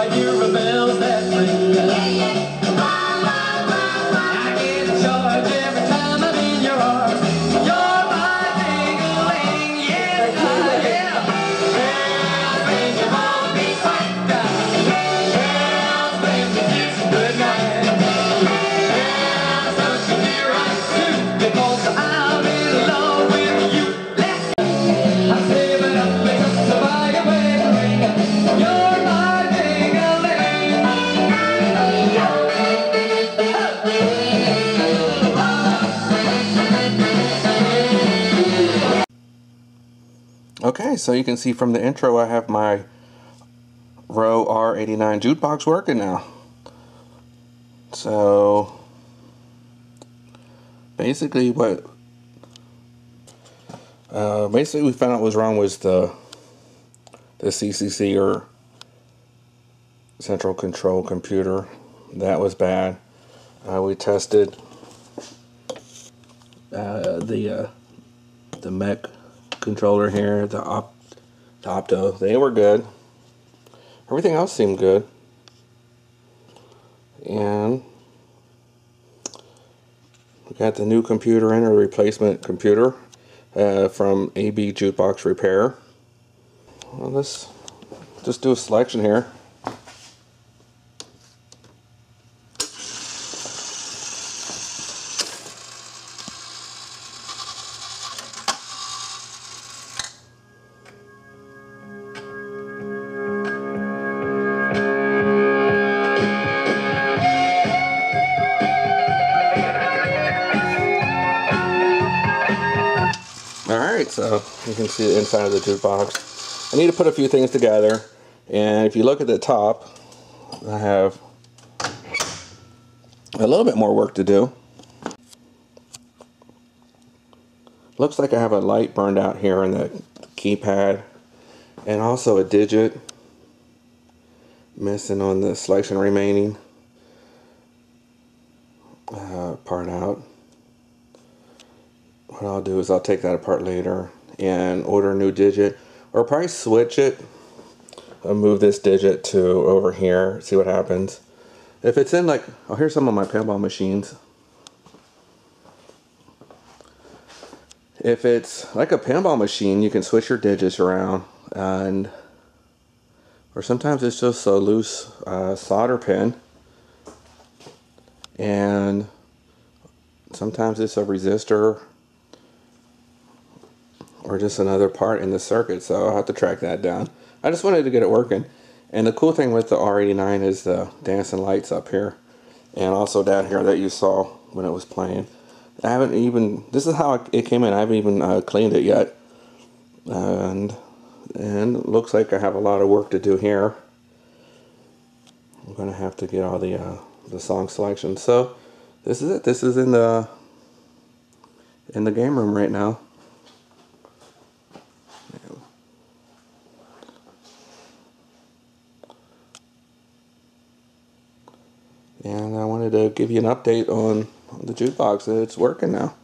I hear the bells that ring. I get joy every time I'm in your arms. You're my ding-a-ling, yes, I am. Bells ring, you wanna be quiet now. Bells ring, you kiss good night. Bells don't you be right too, because I'm in love with you. I say that I'm the fire will ring. You're my ding-a-ling. Okay, so you can see from the intro I have my Rowe R-89 jukebox working now. So basically what we found out was wrong was the CCC, or central control computer. That was bad. We tested the mech controller here, the opto. They were good. Everything else seemed good. And we got the new computer in, a replacement computer from AB Jukebox Repair. Well, let's just do a selection here. Alright, so you can see the inside of the jukebox. I need to put a few things together, and if you look at the top, I have a little bit more work to do. Looks like I have a light burned out here in the keypad, and also a digit missing on the selection remaining part out. What I'll do is I'll take that apart later and order a new digit, or probably switch it. I'll move this digit to over here, see what happens. If it's in, like, oh, here's some of my pinball machines. If it's like a pinball machine, you can switch your digits around, or sometimes it's just a loose solder pin, and sometimes it's a resistor, or just another part in the circuit, so I'll have to track that down. I just wanted to get it working. And the cool thing with the R-89 is the dancing lights up here, and also down here that you saw when it was playing. I haven't even, this is how it came in, I haven't even cleaned it yet. And it looks like I have a lot of work to do here. I'm going to have to get all the song selections. So this is it. This is in the game room right now. And I wanted to give you an update on the jukebox. It's working now.